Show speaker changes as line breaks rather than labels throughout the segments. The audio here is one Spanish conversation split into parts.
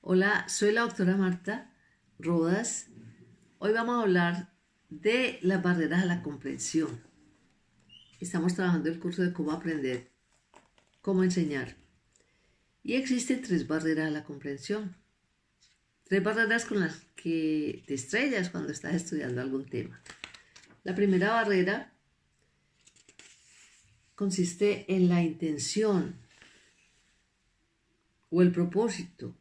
Hola, soy la doctora Marta Rodas. Hoy vamos a hablar de las barreras a la comprensión. Estamos trabajando el curso de cómo aprender, cómo enseñar. Y existen tres barreras a la comprensión. Tres barreras con las que te estrellas cuando estás estudiando algún tema. La primera barrera consiste en la intención o el propósito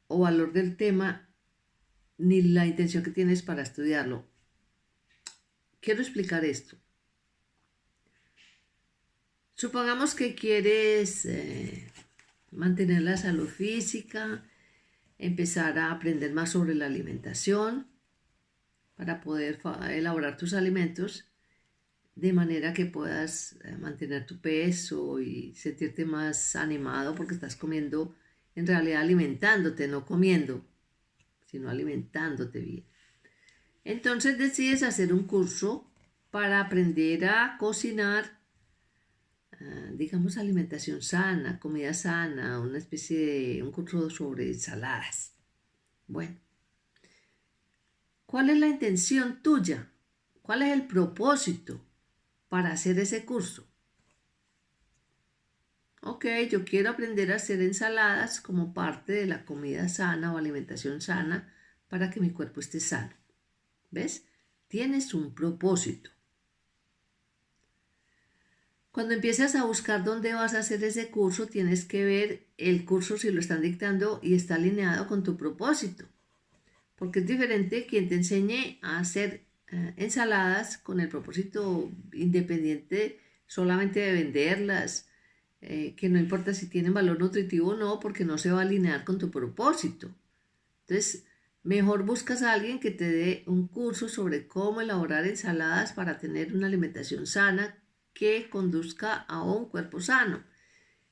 o valor del tema ni la intención que tienes para estudiarlo. Quiero explicar esto. Supongamos que quieres mantener la salud física, empezar a aprender más sobre la alimentación para poder elaborar tus alimentos de manera que puedas mantener tu peso y sentirte más animado porque estás comiendo, en realidad alimentándote, no comiendo, sino alimentándote bien. Entonces decides hacer un curso para aprender a cocinar, digamos, alimentación sana, comida sana, una especie de un curso sobre ensaladas. Bueno, ¿cuál es la intención tuya? ¿Cuál es el propósito para hacer ese curso? Ok, yo quiero aprender a hacer ensaladas como parte de la comida sana o alimentación sana para que mi cuerpo esté sano. ¿Ves? Tienes un propósito. Cuando empiezas a buscar dónde vas a hacer ese curso, tienes que ver el curso si lo están dictando y está alineado con tu propósito. Porque es diferente quien te enseñe a hacer ensaladas con el propósito independiente solamente de venderlas, que no importa si tienen valor nutritivo o no, porque no se va a alinear con tu propósito. Entonces, mejor buscas a alguien que te dé un curso sobre cómo elaborar ensaladas para tener una alimentación sana que conduzca a un cuerpo sano.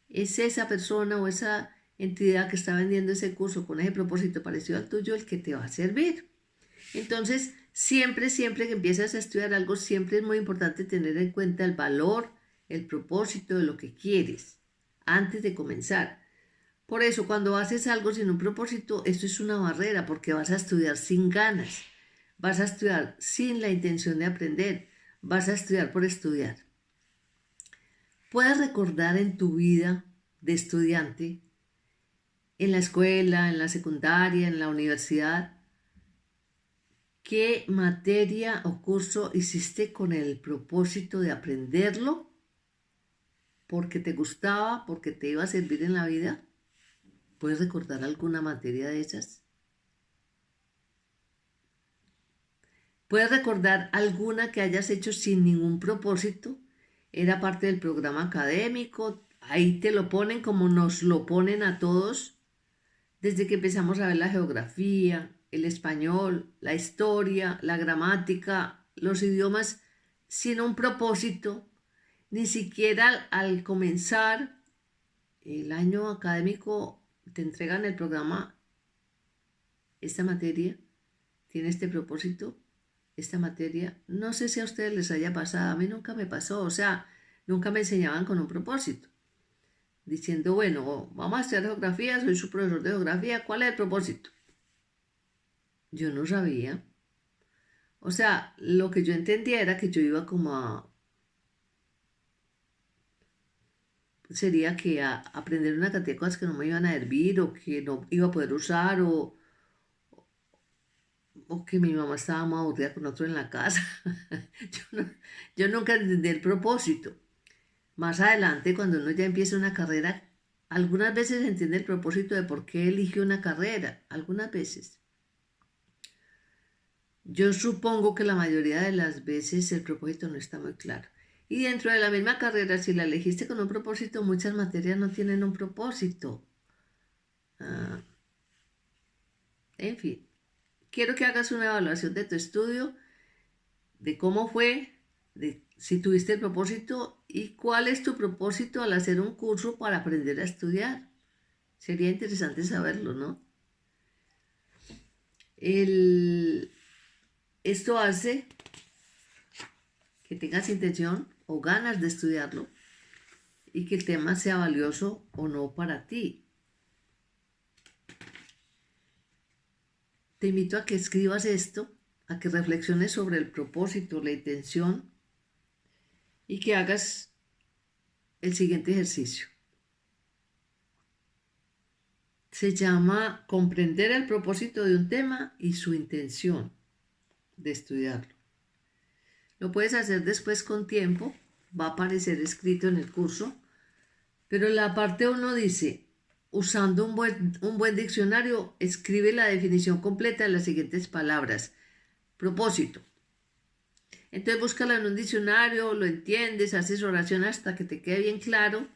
Es esa persona o esa entidad que está vendiendo ese curso con ese propósito parecido al tuyo el que te va a servir. Entonces, siempre que empiezas a estudiar algo, siempre es muy importante tener en cuenta el valor, el propósito de lo que quieres antes de comenzar. Por eso, cuando haces algo sin un propósito, esto es una barrera porque vas a estudiar sin ganas, vas a estudiar sin la intención de aprender, vas a estudiar por estudiar. ¿Puedes recordar en tu vida de estudiante, en la escuela, en la secundaria, en la universidad, qué materia o curso hiciste con el propósito de aprenderlo? ¿Porque te gustaba? ¿Porque te iba a servir en la vida? ¿Puedes recordar alguna materia de esas? ¿Puedes recordar alguna que hayas hecho sin ningún propósito? Era parte del programa académico, ahí te lo ponen como nos lo ponen a todos, desde que empezamos a ver la geografía, el español, la historia, la gramática, los idiomas, sin un propósito, ni siquiera al comenzar el año académico te entregan el programa, esta materia tiene este propósito, esta materia. No sé si a ustedes les haya pasado, a mí nunca me pasó, o sea, nunca me enseñaban con un propósito, diciendo, bueno, vamos a estudiar geografía, soy su profesor de geografía, ¿cuál es el propósito? Yo no sabía. O sea, lo que yo entendía era que yo iba como a, sería que a aprender una cantidad de cosas que no me iban a servir o que no iba a poder usar o que mi mamá estaba muy aburrida con otro en la casa. Yo, yo nunca entendí el propósito. Más adelante, cuando uno ya empieza una carrera, algunas veces entiende el propósito de por qué elige una carrera, algunas veces. Yo supongo que la mayoría de las veces el propósito no está muy claro. Y dentro de la misma carrera, si la elegiste con un propósito, muchas materias no tienen un propósito. Ah, en fin, quiero que hagas una evaluación de tu estudio, de cómo fue, de si tuviste el propósito y cuál es tu propósito al hacer un curso para aprender a estudiar. Sería interesante saberlo, ¿no? El, esto hace que tengas intención o ganas de estudiarlo y que el tema sea valioso o no para ti. te invito a que escribas esto, a que reflexiones sobre el propósito, la intención y que hagas el siguiente ejercicio. Se llama comprender el propósito de un tema y su intención de estudiarlo. Lo puedes hacer después con tiempo, va a aparecer escrito en el curso, pero en la parte 1 dice, usando un buen diccionario, escribe la definición completa de las siguientes palabras. Propósito. Entonces búscala en un diccionario, lo entiendes, haces oración hasta que te quede bien claro.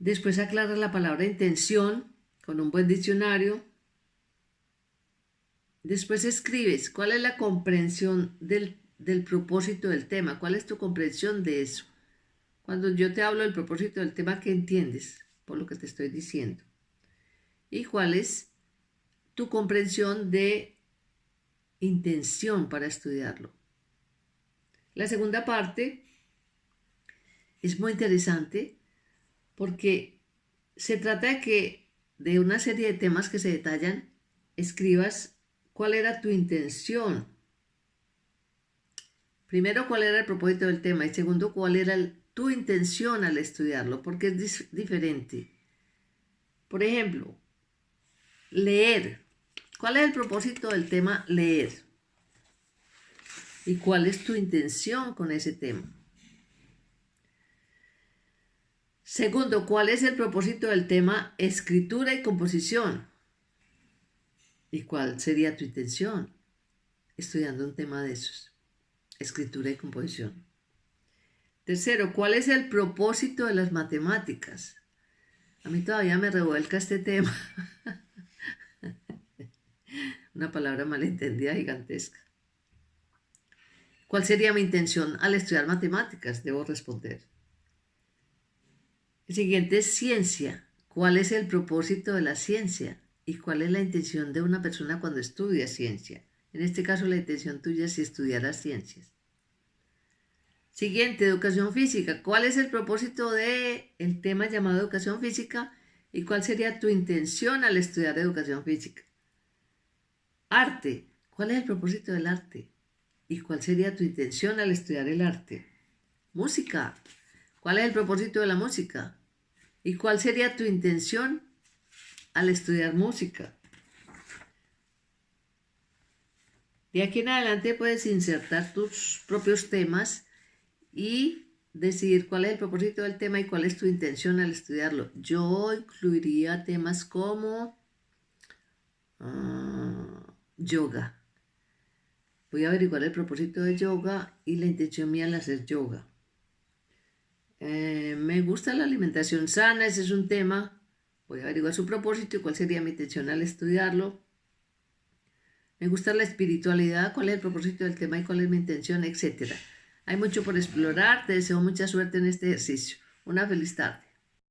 Después aclaras la palabra intención con un buen diccionario. Después escribes cuál es la comprensión del propósito del tema, cuál es tu comprensión de eso. Cuando yo te hablo del propósito del tema, ¿qué entiendes por lo que te estoy diciendo? ¿Y cuál es tu comprensión de intención para estudiarlo? La segunda parte es muy interesante porque se trata de una serie de temas que se detallan, escribas cuál era tu intención. Primero, cuál era el propósito del tema y segundo, cuál era tu intención al estudiarlo, porque es diferente. Por ejemplo, leer. ¿Cuál es el propósito del tema leer? ¿Y cuál es tu intención con ese tema? Segundo, ¿cuál es el propósito del tema escritura y composición? ¿Y cuál sería tu intención estudiando un tema de esos? Escritura y composición. Tercero, ¿cuál es el propósito de las matemáticas? A mí todavía me revuelca este tema. Una palabra malentendida gigantesca. ¿Cuál sería mi intención al estudiar matemáticas? Debo responder. El siguiente es ciencia. ¿Cuál es el propósito de la ciencia? ¿Y cuál es la intención de una persona cuando estudia ciencia? En este caso, la intención tuya es si estudiaras ciencias. Siguiente, educación física. ¿Cuál es el propósito del tema llamado educación física? ¿Y cuál sería tu intención al estudiar educación física? Arte. ¿Cuál es el propósito del arte? ¿Y cuál sería tu intención al estudiar el arte? Música. ¿Cuál es el propósito de la música? ¿Y cuál sería tu intención al estudiar música? De aquí en adelante puedes insertar tus propios temas y decidir cuál es el propósito del tema y cuál es tu intención al estudiarlo. Yo incluiría temas como yoga. Voy a averiguar el propósito de yoga y la intención mía al hacer yoga. Me gusta la alimentación sana, ese es un tema. Voy a averiguar su propósito y cuál sería mi intención al estudiarlo. Me gusta la espiritualidad, cuál es el propósito del tema y cuál es mi intención, etc. Hay mucho por explorar. Te deseo mucha suerte en este ejercicio. Una feliz tarde.